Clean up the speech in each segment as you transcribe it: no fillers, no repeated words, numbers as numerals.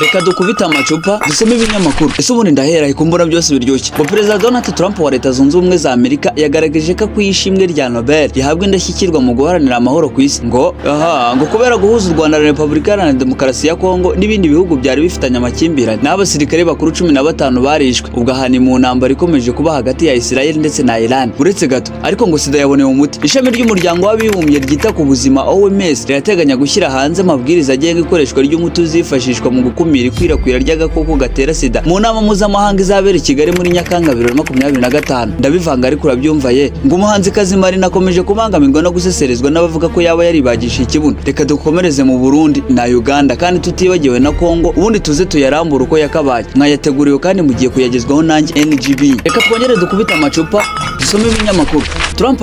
Reka dukubita amacupa dusome ibinyamakuru. Ese ubundi ndahera ikumbura byose biryoshye. Ngo Perezida Donald Trump wa Leta Zunze Ubumwe za Amerika yagaragaje ko kwishimwe rya Nobel rihabwa indashyikirwa mu guharanira amahoro ku isi. Ngo kubera guhuza u Rwanda na Repubulika Iharanira Demokarasi ya Kongo n'ibindi bihugu byari bifitanye amakimbirane n'abasirikare bakuru 15 barishwe. Ubwo ahani mu ntambara ikomeje kuba hagati ya Israel ndetse na Iran. Uretse gato ariko ngo sida yabonewe umuti. Ishami ry'umuryango w'abibumbye ryita ku buzima OMS rirateganya gushyira hanze amabwiriza agenga ikoreshwa ry'umuti uzifashishwa mu gukumira ikwirakwira ry'agakoko gatera sida mu nama mpuzamahanga izabera i Kigali muri Nyakanga 2025. Ndabivanga ariko urabyumva ye. Ngo umuhanzikazi Marina akomeje kubangamirwa no guseserezwa n'abavuga ko yaba yaribagisha ikibuno. Reka dukomereze mu Burundi na Uganda kandi tutibagiwe na Kongo, ubundi tuze tuyarambura uko yakabaye. Mwayateguriwe kandi mugiye kuyagezwaho nanjye NGB. Reka twongere dukubita amacupa dusome ibinyamakuru. Trump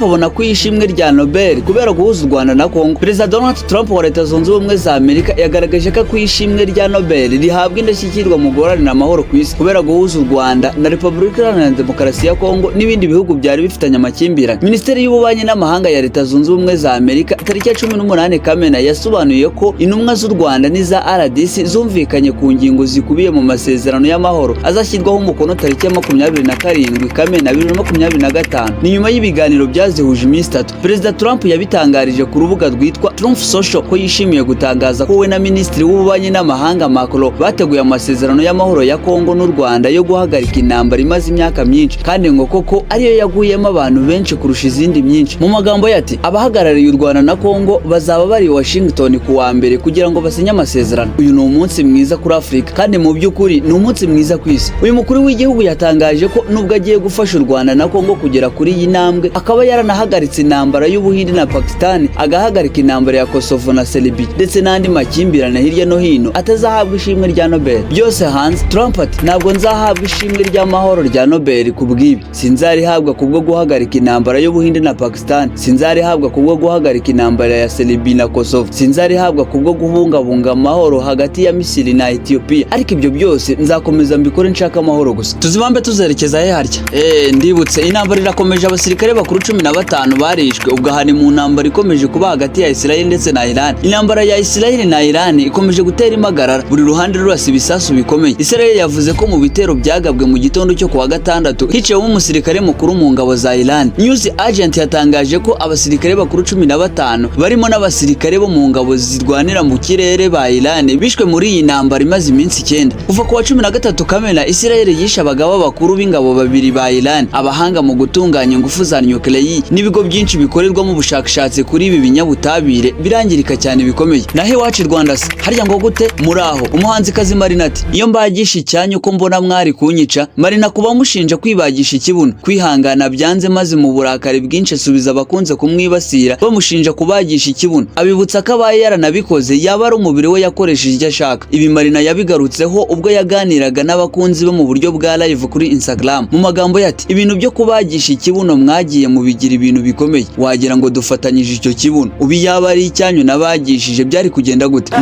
abona ko ishimwe rya Nobel kubera guhuza u Rwanda na Kongo. Perezida Donald Trump wa Leta Zunze Ubumwe za Amerika yagaragaje ko ishimwe rya Nobel rihabwa indashyikirwa mu guharanira amahoro ku isi kubera guhuza u Rwanda na Repubulika Iharanira Demokarasi ya Kongo n'ibindi bihugu byari bifitanye amakimbirane. Minisiteri y'Ububanyi n'Amahanga ya Leta Zunze Ubumwe za Amerika tariki ya 18 Kamena yasobanuye ko intumwa z'u Rwanda n'iza RDC zumvikanye ku ngingo zikubiye mu masezerano y'amahoro azashyirwaho umukono tariki ya 27 Kamena 2025. Ni nyuma y'ibiganiro byazihuje iminsi 3. Perezida Trump yabitangarije ku rubuga rwitwa Truth Social ko yishimiye gutangaza ko we na Minisitiri w'Ububanyi n'Amahanga Macron bateguye amasezerano y'amahoro ya Kongo n'u Rwanda yo guhagarika intambara imaze imyaka myinshi kandi ngo koko ariyo yaguyemo abantu benshi kurusha izindi myinshi. Mu magambo yati abahagarariye u Rwanda na Kongo bazaba bari Washington ku wa mbere kugira ngo basinye amasezerano. Uyu ni umunsi mwiza kuri Afrika kandi mu by'ukuri ni umunsi mwiza ku isi. Uyu mukuru w'igihugu yatangaje ko nubwo agiye gufasha u Rwanda na Kongo kugera kuri iyi ntambwe akaba yaranahagaritse intambara y'Ubuhinde na Pakistan, agahagarika intambara ya Kosovo na Serbia ndetse n'andi makimbirane hirya no hino, atazahabwa ishimwe rya Nobel. Byose hanze Trump ati ntabwo nzahabwa ishimwe ry'amahoro rya Nobel kubw'ibi, sinzarihabwa kubwo guhagarika intambara y'Ubuhinde na Pakistan, sinzarihabwa kubwo guhagarika intambara ya Serbia na Kosovo, sinzarihabwa kubwo guhungabunga amahoro hagati ya Misiri na Ethiopia, ariko ibyo byose nzakomeza mbikore nshaka amahoro gusa. Tuzibambe tuzerekeza he harya. Ndibutse intambara irakomeje, abasirikare bakuru 15 barishwe. Ubwo ahani mu ntambara ikomeje kuba hagati ya Israel ndetse na Iran. Intambara ya Israel na Iran ikomeje gutera impagarara, buri ruhande rurasa ibisasu bikomeye. Israel yavuze ko mu bitero byagabwe mu gitondo cyo kuwa gatandatu hicayemo umusirikare mukuru mu ngabo za Iran. News Agent yatangaje ko abasirikare bakuru 15 barimo n'abasirikare bo mu ngabo zirwanira mu kirere ba Iran bishwe muri iyi ntambara imaze iminsi 9. Kuva ku wa 13 Kamena Israel yishe abagaba bakuru b'ingabo babiri ba Iran, abahanga mu gutunganya ingufu za nuclear n'ibigo byinshi bikorerwamo ubushakashatsi kuri ibi binyabutabire birangirika cyane bikomeye. Nahe wacu Rwanda se harya ngo gute muraho. Umuhanzikazi Marina ati iyo mbagisha icyanyu ko mbona mwari kunyica. Marina kuba mushinja kwibagisha ikibuno, kwihangana byanze maze mu burakari bwinshi asubiza abakunze kumwibasira bamushinja kubagisha ikibuno, abibutsa ko abaye yaranabikoze yaba ari umubiri we yakoresheje icyo ashaka. Ibi Marina yabigarutseho ubwo yaganiraga n'abakunzi be mu buryo bwa live kuri Instagram. Mu magambo yati ibintu byo kubagisha ikibuno mwagiye mu bigira ibintu bikomeye, wagira ngo dufatanyije icyo kibuno, ubi yaba ari icyanyu nabagishije byari kugenda gute?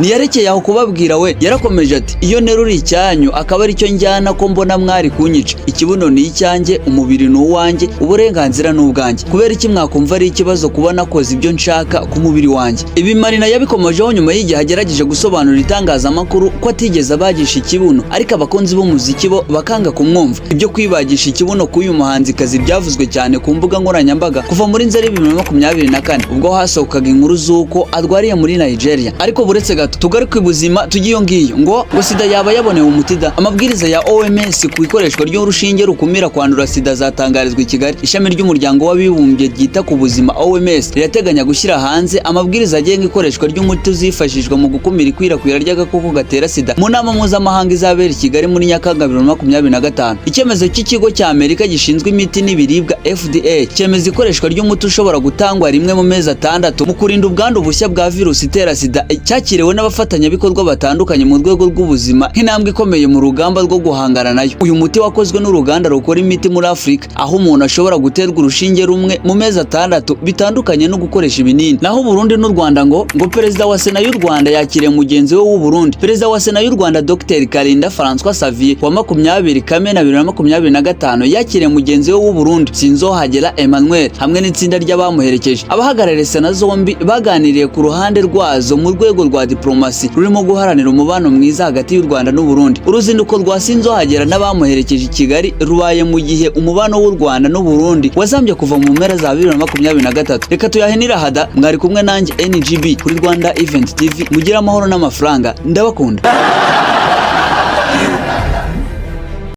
Niyarekeye aho kubabwira we, yarakomeje ati iyo neruri icyanyu akaba ari cyo njyana ko mbona mwari kunyica. Ikibuno ni icyanjye, umubiri ni uwanjye, uburenganzira ni ubwanjye. Kubera iki mwakumva ari ikibazo kuba nakoze ibyo nshaka ku mubiri wanjye? Ibi Marina yabikomejeho nyuma y'igihe agerageje gusobanura itangazamakuru ko atigeze abagisha ikibuno, ariko abakunzi b'umuziki bo bakanga kumwumva. Ibyo kwibagisha ikibuno k'uyu muhanzikazi byavuzwe cyane ku mbuga nkoranyambaga kuva muri Nzeri 2024 ubwo hasohokaga inkuru z'uko arwariye muri Nigeria. Ariko buretse gato tugaruke ubuzima tugiyo ngiyo ngo sida yaba yabonewe umuti da. Amabwiriza ya OMS ku ikoreshwa ry'urushinge rukumira kwandura sida zatangarizwa i Kigali. Ishami ry'umuryango w'abibumbye ryita ku buzima OMS rirateganya gushyira hanze amabwiriza agenga ikoreshwa ry'umuti uzifashishwa mu gukumira ikwirakwira ry'agakoko gatera sida mu nama mpuzamahanga izabera i Kigali muri Nyakanga 2025. Icyemezo cy'ikigo cya Amerika gishinzwe imiti n'ibiribwa FDA cyemeza ikoreshwa ry'umuti ushobora gutangwa rimwe mu mezi 6 mu kurinda ubwandu bushya bwa virusi itera sida, cyakiriwe n'abafatanyabikorwa batandukanye mu rwego rw'ubuzima nk'intambwe ikomeye mu rugamba rwo guhangana nayo. Uyu muti wakozwe n'uruganda rukora imiti muri Afrika, aho umuntu ashobora guterwa urushinge rumwe mu mezi 6 bitandukanye no gukoresha ibinini. Naho Burundi n'u Rwanda ngo Perezida wa Sena y'u Rwanda yakiriye mugenzi we w'u Burundi. Perezida wa Sena y'u Rwanda Dr Karinda François Xavier wa 20 Kamena 2025 2025 yakiriye mugenzi we w'u Burundi Sinzohagera Emmanuel hamwe n'itsinda ry'abamuherekeje. Abahagarariye Sena zombi baganiriye ku ruhande rwazo mu rwego rwa diplomasi rurimo guharanira umubano mwiza hagati y'u Rwanda n'u Burundi. Uruzinduko rwa Sinzohagera n'abamuherekeje i Kigali rubaye mu gihe umubano w'u Rwanda n'u Burundi wazambye kuva mu mpera za 2023. Reka tuyahenira hada, mwari kumwe nanjye NGB kuri Rwanda Event TV. Mugira amahoro n'amafaranga, ndabakunda.